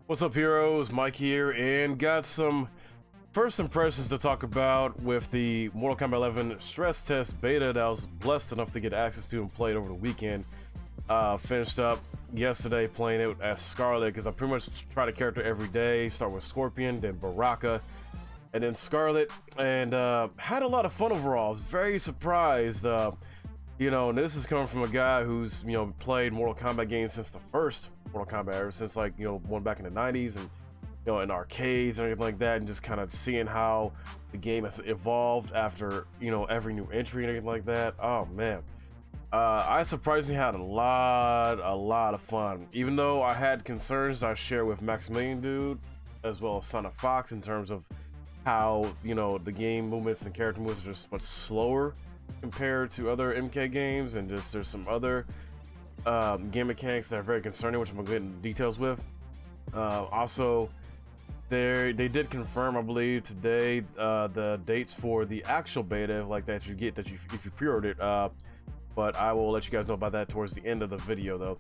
What's up, heroes? Mike here, and got some first impressions to talk about with the Mortal Kombat 11 stress test beta that I was blessed enough to get access to and played over the weekend. Finished up yesterday playing it as Scarlet because I pretty much try the character every day. Start with Scorpion, then Baraka, and then Scarlet, and had a lot of fun overall. I was very surprised. And this is coming from a guy who's, played Mortal Kombat games since the first Mortal Kombat, ever since one back in the 90s and, in arcades and everything like that, and just kind of seeing how the game has evolved after, every new entry and everything like that. Oh, man. I surprisingly had a lot of fun. Even though I had concerns I share with Maximilian Dude, as well as Son of Fox, in terms of how, the game movements and character movements are just much slower compared to other MK games, and just there's some other game mechanics that are very concerning, which I'm gonna get into details with. Also, they did confirm, I believe today, the dates for the actual beta, that you get if you pre-order it. But I will let you guys know about that towards the end of the video, though.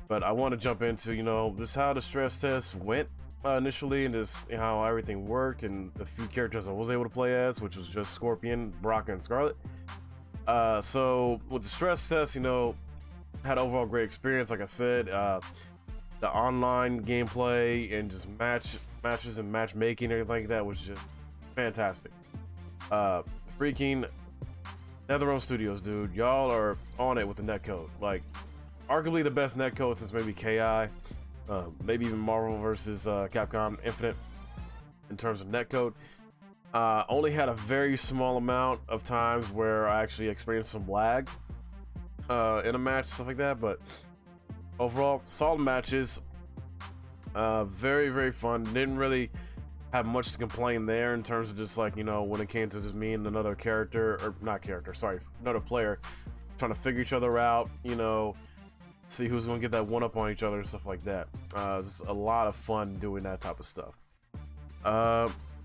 But I want to jump into just how the stress test went initially, and just how everything worked, and the few characters I was able to play as, which was just Scorpion, Baraka, and Scarlet. So with the stress test, had overall great experience. Like I said, the online gameplay and just matches and matchmaking and everything like that was just fantastic. Freaking NetherRealm Studios, dude, y'all are on it with the netcode. Arguably the best netcode since maybe KI, maybe even Marvel versus Capcom Infinite in terms of netcode. Only had a very small amount of times where I actually experienced some lag in a match, stuff like that, but overall solid matches. Very fun. Didn't really have much to complain there in terms of just when it came to just me and another another player trying to figure each other out, see who's gonna get that one up on each other and stuff like that. It's a lot of fun doing that type of stuff.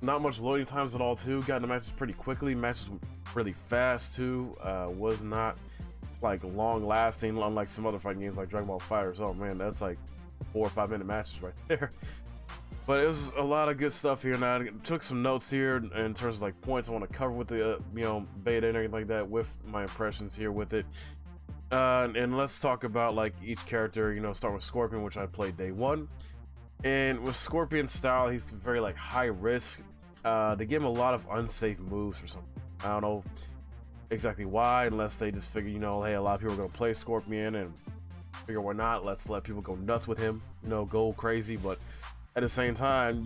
Not much loading times at all too. Got into matches pretty quickly. Matches really fast too. Was not long lasting, unlike some other fighting games like Dragon Ball FighterZ. Oh man, that's 4 or 5 minute matches right there. But it was a lot of good stuff here. Now I took some notes here in terms of points I want to cover with the beta and everything like that, with my impressions here with it. And let's talk about each character. Start with Scorpion, which I played day one. And with Scorpion's style, he's very high risk. They give him a lot of unsafe moves or something. I don't know exactly why, unless they just figure, hey, a lot of people are gonna play Scorpion and figure why not, let's let people go nuts with him, go crazy. But at the same time,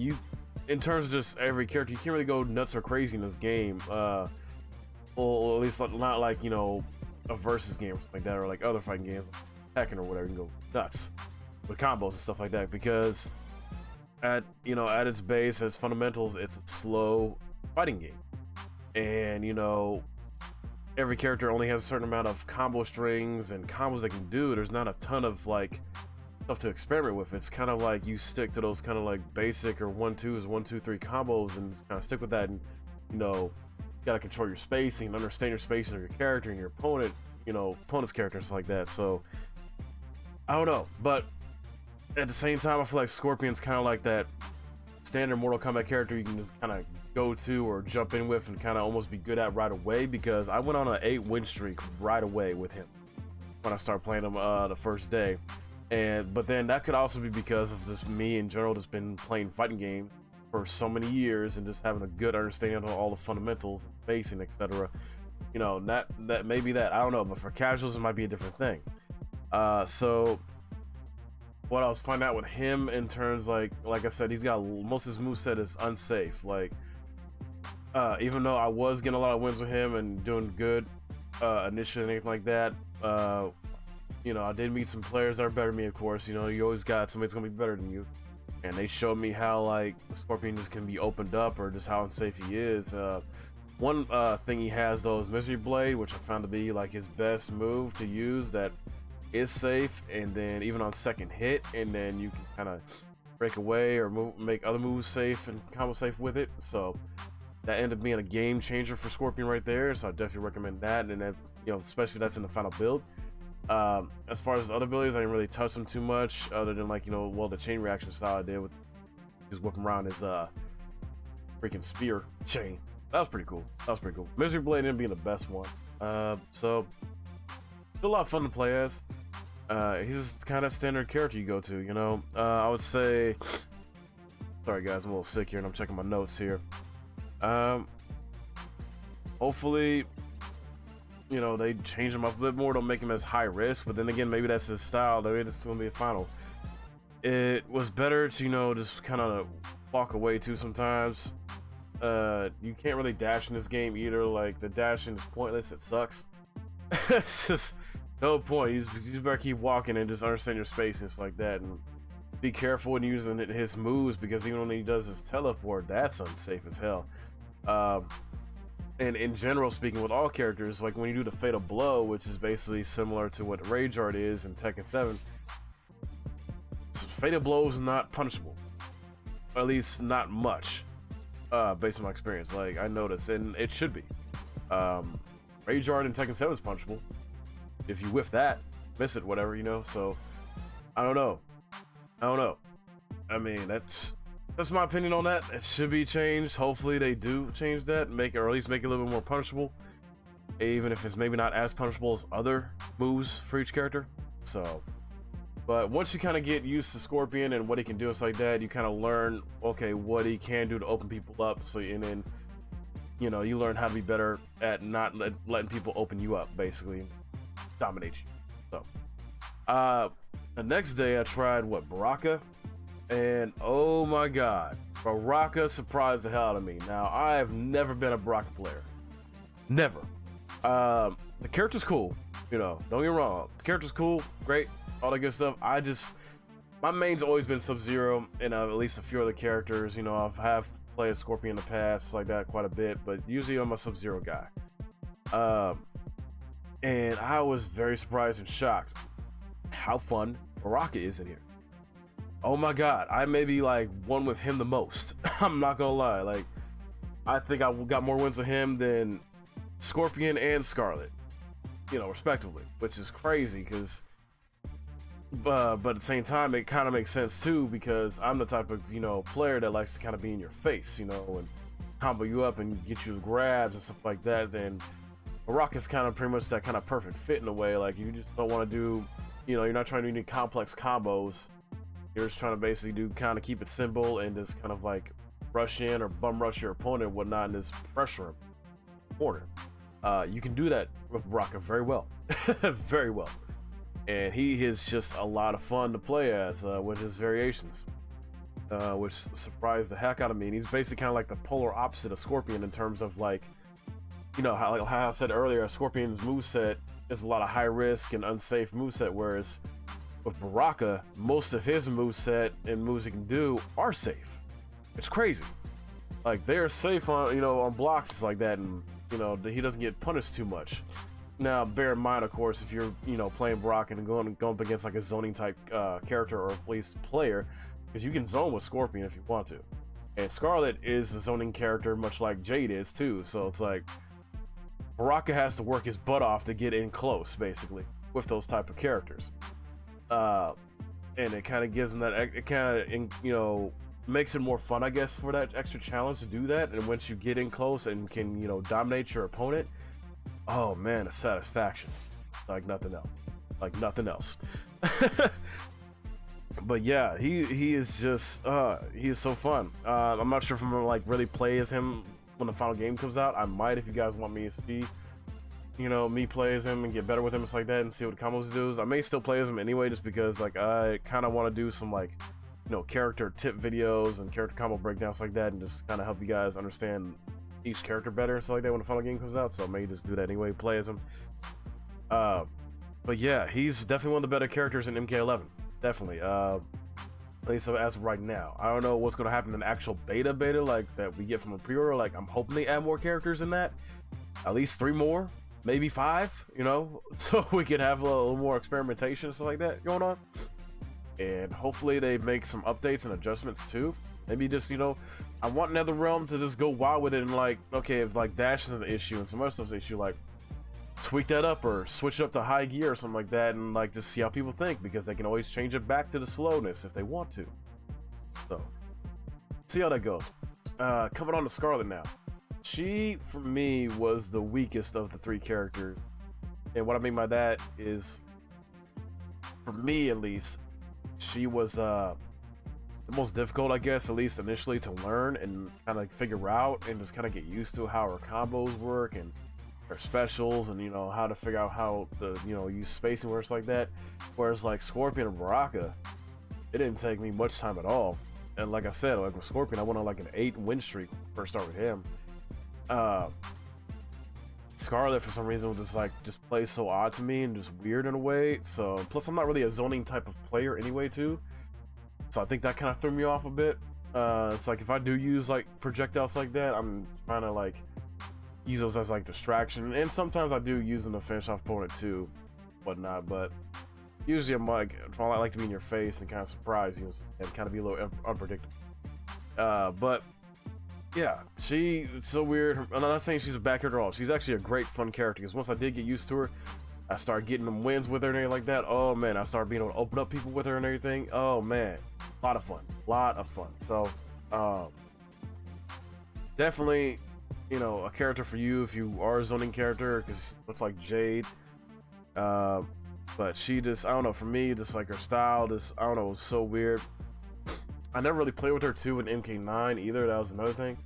in terms of just every character, you can't really go nuts or crazy in this game. Or at least not a versus game or something like that, or other fighting games like Tekken or whatever. You can go nuts with combos and stuff like that, because at its base, as fundamentals, it's a slow fighting game, and every character only has a certain amount of combo strings and combos they can do. There's not a ton of stuff to experiment with. It's kind of you stick to those kind of basic or 1-2s, 1-2-3 combos, and kind of stick with that. And you gotta control your spacing and understand your spacing of your character and your opponent's character and stuff like that. So I don't know, but at the same time, I feel like Scorpion's kind of that standard Mortal Kombat character you can just kind of go to or jump in with and kind of almost be good at right away, because I went on an 8-win streak right away with him when I started playing him the first day. But then that could also be because of just me in general, just been playing fighting games for so many years and just having a good understanding of all the fundamentals, basing, etc. That maybe that, I don't know, but for casuals it might be a different thing. So what I was finding out with him in terms, like I said, he's got most of his moveset is unsafe. Even though I was getting a lot of wins with him and doing good initially and anything like that, I did meet some players that are better than me, of course. You always got somebody that's gonna be better than you, and they showed me how Scorpion just can be opened up, or just how unsafe he is. One thing he has though is Misery Blade, which I found to be his best move to use. That is safe, and then even on second hit, and then you can kind of break away or make other moves safe and combo safe with it. So that ended up being a game changer for Scorpion right there. So I definitely recommend that, and then especially that's in the final build. As far as other abilities, I didn't really touch them too much, other than like, you know, well, the chain reaction style I did with just whipping around his freaking spear chain. That was pretty cool. That was pretty cool. Misery Blade ended up being the best one. So still a lot of fun to play as. He's just kind of standard character you go to, you know. I would say, sorry guys, I'm a little sick here and I'm checking my notes here. Hopefully, you know, they change him up a bit more, don't make him as high risk, but then again, maybe that's his style. Maybe this is gonna be a final. It was better to, you know, just kind of walk away too sometimes. You can't really dash in this game either. Like, the dashing is pointless. It sucks. It's just no point. You just better keep walking and just understand your space and stuff like that, and be careful when using his moves, because even when he does his teleport, that's unsafe as hell. And in general speaking, with all characters, like when you do the fatal blow, which is basically similar to what Rage Art is in Tekken 7, fatal blow is not punishable, or at least not much, based on my experience. Like, I noticed, and it should be. Rage Art in Tekken 7 is punishable if you whiff that, miss it, whatever, you know. So I don't know. I mean, that's my opinion on that. It should be changed. Hopefully they do change that, make it, or at least make it a little bit more punishable, even if it's maybe not as punishable as other moves for each character. So, but once you kind of get used to Scorpion and what he can do, it's like that, you kind of learn, okay, what he can do to open people up. So, and then, you know, you learn how to be better at not letting people open you up, basically dominate you. So the next day I tried Baraka, and oh my god, Baraka surprised the hell out of me. Now, I have never been a Baraka player, never. The character's cool, you know, don't get me wrong, the character's cool, great, all that good stuff. My main's always been Sub-Zero, and at least a few other characters. You know, I have played Scorpion in the past, like that, quite a bit, but usually I'm a Sub-Zero guy. And I was very surprised and shocked how fun Baraka is in here. Oh my god, I maybe like won with him the most. I'm not gonna lie, like, I think I got more wins with him than Scorpion and Scarlet, you know, respectively, which is crazy, because but at the same time, it kind of makes sense too, because I'm the type of, you know, player that likes to kind of be in your face, you know, and combo you up and get you grabs and stuff like that. Then Baraka's kind of pretty much that kind of perfect fit in a way. Like, you just don't want to do, you know, you're not trying to do any complex combos. You're just trying to basically do kind of keep it simple and just kind of like rush in or bum rush your opponent and whatnot, and just pressure him corner. You can do that with Baraka very well. Very well. And he is just a lot of fun to play as with his variations, which surprised the heck out of me. And he's basically kind of like the polar opposite of Scorpion in terms of, like, you know, how I said earlier, Scorpion's moveset is a lot of high risk and unsafe moveset, whereas with Baraka, most of his moveset and moves he can do are safe. It's crazy. Like, they're safe on, you know, on blocks, it's like that, and, you know, he doesn't get punished too much. Now, bear in mind, of course, if you're, you know, playing Baraka and going up against like a zoning type character, or at least player, because you can zone with Scorpion if you want to. And Scarlet is a zoning character, much like Jade is too. So it's like Baraka has to work his butt off to get in close, basically, with those type of characters. And it kind of gives him that, it kind of, you know, makes it more fun, I guess, for that extra challenge to do that. And once you get in close and can, you know, dominate your opponent, oh man, a satisfaction like nothing else, like nothing else. But yeah, he is just he is so fun. I'm not sure if I'm gonna like really play as him when the final game comes out. I might, if you guys want me to see, you know, me play as him and get better with him, it's like that, and see what the combos do. I may still play as him anyway, just because like I kind of want to do some, like, you know, character tip videos and character combo breakdowns like that, and just kind of help you guys understand each character better and stuff like that when the final game comes out. So I may just do that anyway, play as him. But yeah, he's definitely one of the better characters in MK11, definitely. At least as of right now. I don't know what's going to happen in the actual beta like that we get from a pre-order. Like, I'm hoping they add more characters in that, at least 3 more, maybe 5, you know, so we can have a little more experimentation and stuff like that going on. And hopefully they make some updates and adjustments too. Maybe just, you know, I want NetherRealm to just go wild with it, and like, okay, if like dash is an issue and some other stuff's an issue, like, tweak that up or switch it up to high gear or something like that, and like just see how people think, because they can always change it back to the slowness if they want to. So see how that goes. Coming on to Scarlet now. She, for me, was the weakest of the 3 characters. And what I mean by that is, for me at least, she was the most difficult, I guess, at least initially, to learn and kind of figure out and just kind of get used to how her combos work and her specials, and, you know, how to figure out how to, you know, use spacing works like that. Whereas like Scorpion and Baraka, it didn't take me much time at all. And like I said, like with Scorpion, I went on like an 8 win streak first start with him. Scarlet, for some reason, just plays so odd to me and just weird in a way. So plus I'm not really a zoning type of player anyway too, so I think that kind of threw me off a bit. It's like if I do use like projectiles like that, I'm trying to like use those as like distraction, and sometimes I do use them to finish off opponent too, whatnot. But usually I'm like, I like to be in your face and kind of surprise you and kind of be a little unpredictable. But yeah, she's so weird. I'm not saying she's a bad character at all. She's actually a great fun character, because once I did get used to her, I started getting them wins with her and everything like that. Oh man, I started being able to open up people with her and everything. Oh man, a lot of fun. So definitely, you know, a character for you if you are a zoning character, because looks like Jade. But she just, I don't know, for me, just like her style, just, I don't know, it was so weird. I never really played with her too in MK9 either. That was another thing.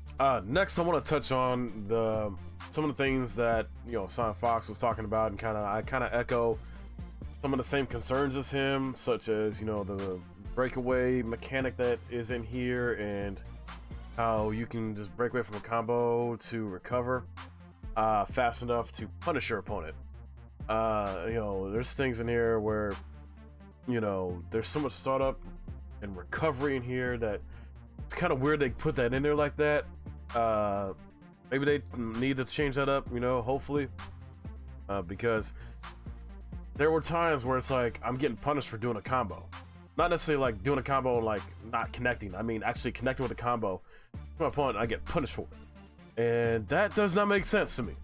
Next, I want to touch on some of the things that, you know, Silent Fox was talking about, and I kind of echo some of the same concerns as him, such as, you know, the breakaway mechanic that is in here, and how you can just break away from a combo to recover fast enough to punish your opponent. You know, there's things in here where, you know, there's so much startup and recovery in here that it's kind of weird they put that in there like that. Maybe they need to change that up, you know, hopefully, because there were times where it's like I'm getting punished for doing a combo, not necessarily like doing a combo and like not connecting. I mean actually connecting with a combo to my opponent, I get punished for it, and that does not make sense to me.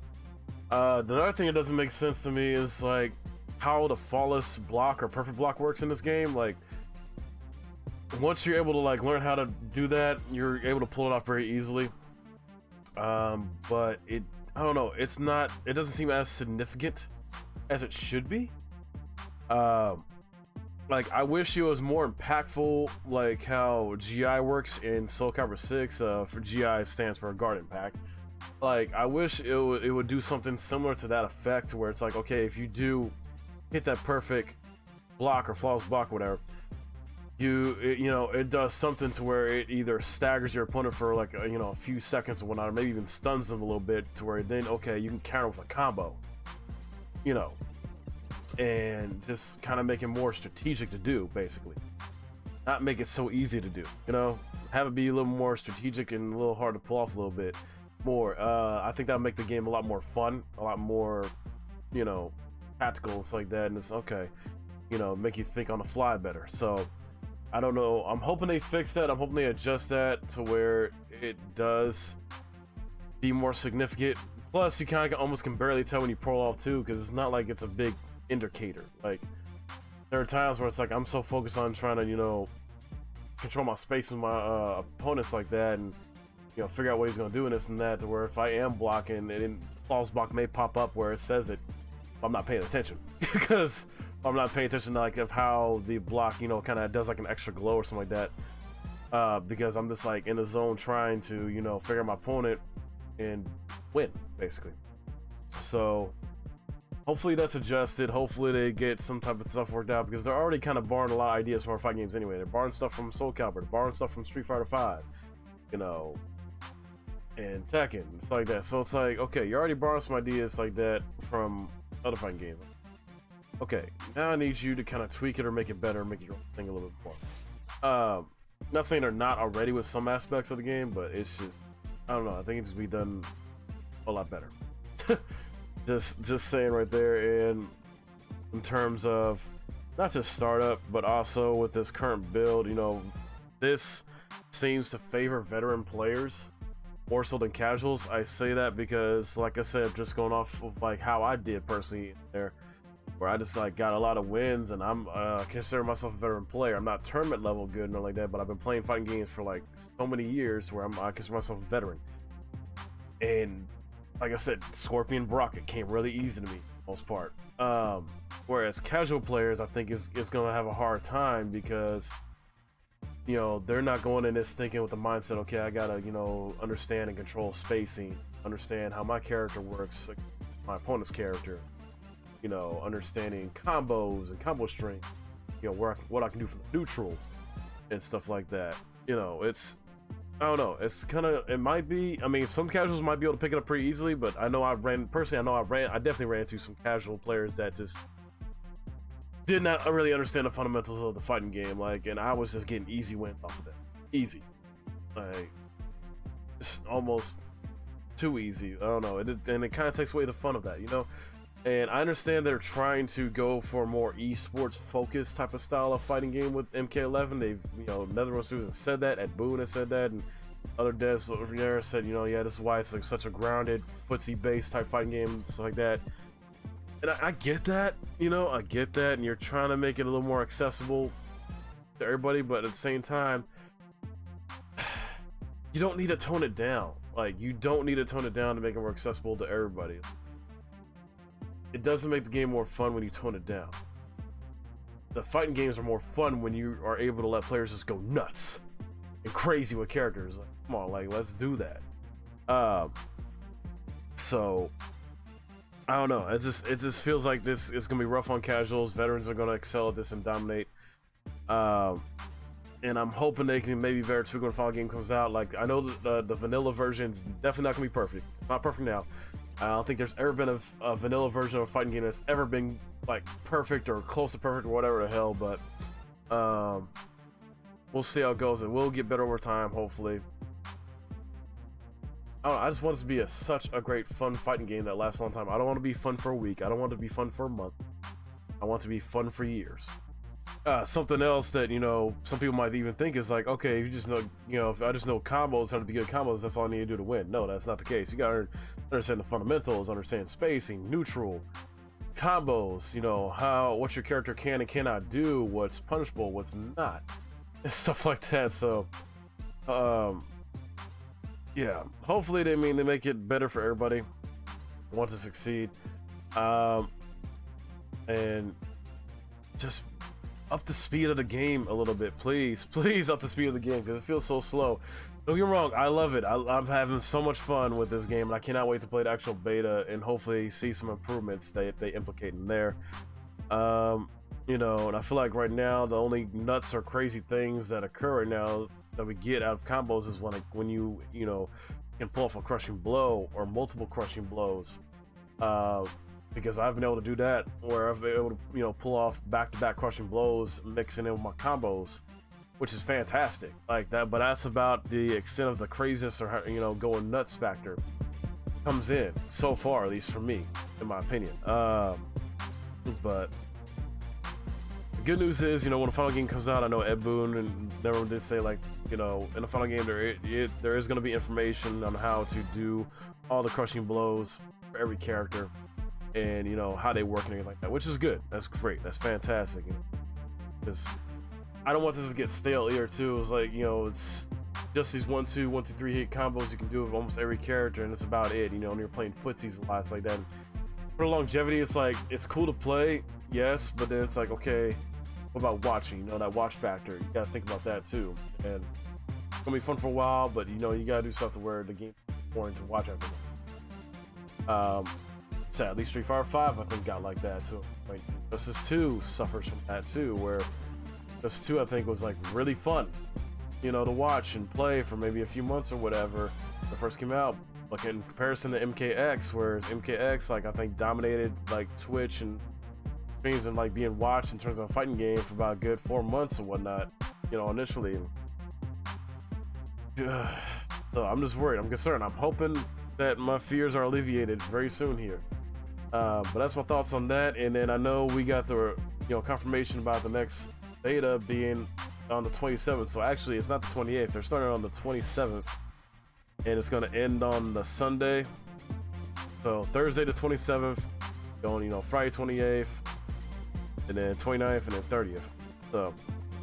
The other thing that doesn't make sense to me is like how the flawless block or perfect block works in this game. Like, once you're able to like learn how to do that, you're able to pull it off very easily. But I don't know, it doesn't seem as significant as it should be. Like, I wish it was more impactful, like how GI works in Soul Calibur 6. For GI stands for Guardian Pack. Like, I wish it would do something similar to that effect, where it's like, okay, if you do hit that perfect block or flawless block or whatever, you know, it does something to where it either staggers your opponent for like you know, a few seconds or whatnot, or maybe even stuns them a little bit, to where then, okay, you can counter with a combo, you know, and just kind of make it more strategic to do, basically. Not make it so easy to do, you know, have it be a little more strategic and a little hard to pull off a little bit more. I think that'll make the game a lot more fun, a lot more, you know, tactical. It's like that, and it's okay, you know, make you think on the fly better. So I don't know, I'm hoping they fix that. I'm hoping they adjust that to where it does be more significant. Plus, you kind of almost can barely tell when you pull off too, because it's not like it's a big indicator. Like, there are times where it's like I'm so focused on trying to, you know, control my space with my opponents like that, and, you know, figure out what he's going to do and this and that, to where if I am blocking, and then false block may pop up where it says it, I'm not paying attention. Because I'm not paying attention to like of how the block, you know, kind of does like an extra glow or something like that, because I'm just like in the zone trying to, you know, figure out my opponent and win, basically. So hopefully that's adjusted. Hopefully they get some type of stuff worked out, because they're already kind of borrowing a lot of ideas from our fighting games anyway. They're borrowing stuff from Soul Calibur, they're borrowing stuff from Street Fighter 5, you know, and Tekken, and stuff like that. So it's like, okay, you're already borrowing some ideas like that from other fighting games. Okay, now I need you to kind of tweak it or make it better, make your thing a little bit more. Not saying they're not already with some aspects of the game, but it's just, I don't know, I think it needs to be done a lot better. just saying right there. And in terms of not just startup, but also with this current build, you know, this seems to favor veteran players more so than casuals. I say that because, like I said, just going off of like how I did personally there, where I just like got a lot of wins, and I'm consider myself a veteran player. I'm not tournament level good and all like that, but I've been playing fighting games for like so many years where I consider myself a veteran. And like I said, Scorpion Brocket came really easy to me, for the most part. Whereas casual players, I think is gonna have a hard time because, you know, they're not going in this thinking with the mindset, okay, I gotta, you know, understand and control spacing, understand how my character works, like my opponent's character, you know, understanding combos and combo strength, you know, what I can do from the neutral and stuff like that. You know, it's, I don't know, it's kind of, it might be, I mean, some casuals might be able to pick it up pretty easily, but I definitely ran into some casual players that just did not really understand the fundamentals of the fighting game, like, and I was just getting easy wins off of that. Easy. Like, it's almost too easy. I don't know, and it kind of takes away the fun of that, you know? And I understand they're trying to go for a more esports focused type of style of fighting game with MK11. They've, you know, Netherworld Studios has said that, Ed Boon has said that, and other devs over there said, you know, yeah, this is why it's like such a grounded, footsie based type fighting game and stuff like that. And I get that, you know, I get that, and you're trying to make it a little more accessible to everybody, but at the same time, you don't need to tone it down. Like, you don't need to tone it down to make it more accessible to everybody. It doesn't make the game more fun when you tone it down. The fighting games are more fun when you are able to let players just go nuts and crazy with characters. Like, come on, like, let's do that. So I don't know. It just feels like this is gonna be rough on casuals. Veterans are gonna excel at this and dominate. And I'm hoping they can maybe better tweak when the final game comes out. Like, I know the vanilla version's definitely not gonna be perfect. It's not perfect now. I don't think there's ever been a vanilla version of a fighting game that's ever been like perfect or close to perfect or whatever the hell. But we'll see how it goes. It will get better over time, hopefully. I just want it to be such a great, fun fighting game that lasts a long time. I don't want to be fun for a week. I don't want it to be fun for a month. I want it to be fun for years. Something else that, you know, some people might even think is like, okay, if you just know, you know, if I just know combos, how to be good combos, that's all I need to do to win. No, that's not the case. You gotta understand the fundamentals, understand spacing, neutral, combos, you know, what your character can and cannot do, what's punishable, what's not, stuff like that. So, yeah, hopefully they make it better for everybody. I want to succeed, and just up the speed of the game a little bit, please up the speed of the game, because it feels so slow. Don't get me wrong, I love it. I'm having so much fun with this game, and I cannot wait to play the actual beta and hopefully see some improvements that they implicate in there. You know, and I feel like right now the only nuts or crazy things that occur right now that we get out of combos is when you know, can pull off a crushing blow or multiple crushing blows. Because I've been able to do that, where I've been able to, you know, pull off back-to-back crushing blows, mixing in with my combos, which is fantastic. Like that, but that's about the extent of the craziness or, you know, going nuts factor comes in so far, at least for me, in my opinion. But the good news is, you know, when the final game comes out, I know Ed Boon and everyone did say, like, you know, in the final game there is going to be information on how to do all the crushing blows for every character, and, you know, how they work and everything like that, which is good. That's great. That's fantastic. You know, because I don't want this to get stale either too. It's like, you know, it's just these 1-2, 1-2-3 hit combos you can do with almost every character, and it's about it. You know, and you're playing footsies a lot, it's like that. And for longevity, it's like, it's cool to play, yes, but then it's like, okay, what about watching? You know, that watch factor. You gotta think about that too. And it's gonna be fun for a while, but, you know, you gotta do stuff to where the game is boring to watch after that. Sadly, Street Fighter 5 I think got like that too. Like, Justice 2 suffers from that too, where Justice 2 I think was like really fun, you know, to watch and play for maybe a few months or whatever when it first came out. Like, in comparison to MKX, whereas MKX, like, I think dominated like Twitch and streams and like being watched in terms of a fighting game for about a good 4 months and whatnot, you know, initially. So I'm just worried, I'm concerned, I'm hoping that my fears are alleviated very soon here. But that's my thoughts on that. And then I know we got the, you know, confirmation about the next beta being on the 27th. So actually, it's not the 28th. They're starting on the 27th. and it's gonna end on the Sunday. So Thursday the 27th, going, you know, Friday 28th, and then 29th, and then 30th. So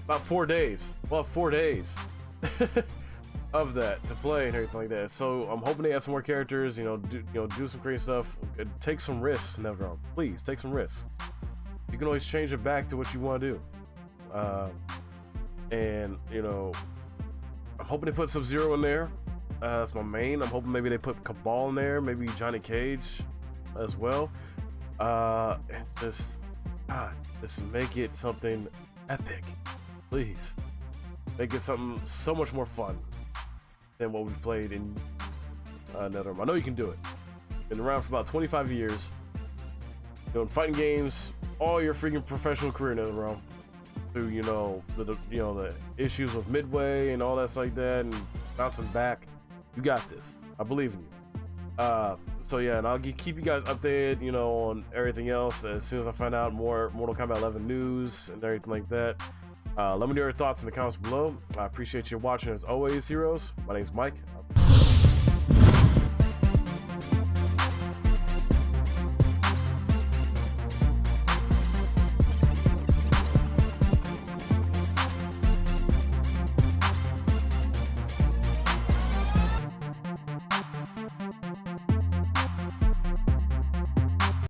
about 4 days. Well, 4 days of that to play and everything like that. So I'm hoping they add some more characters. You know, do some crazy stuff. Take some risks, NetherRealm. Please take some risks. You can always change it back to what you want to do. And you know, I'm hoping they put Sub-Zero in there. That's my main. I'm hoping maybe they put Cabal in there, maybe Johnny Cage as well. Just make it something epic, please. Make it something so much more fun than what we've played in NetherRealm. I know you can do it. Been around for about 25 years, doing fighting games all your freaking professional career, NetherRealm. Through the issues with Midway and all that's like that, and bouncing back. You got this. I believe in you. So yeah, and I'll keep you guys updated, you know, on everything else as soon as I find out more Mortal Kombat 11 news and everything like that. Let me know your thoughts in the comments below. I appreciate you watching as always, heroes. My name's Mike.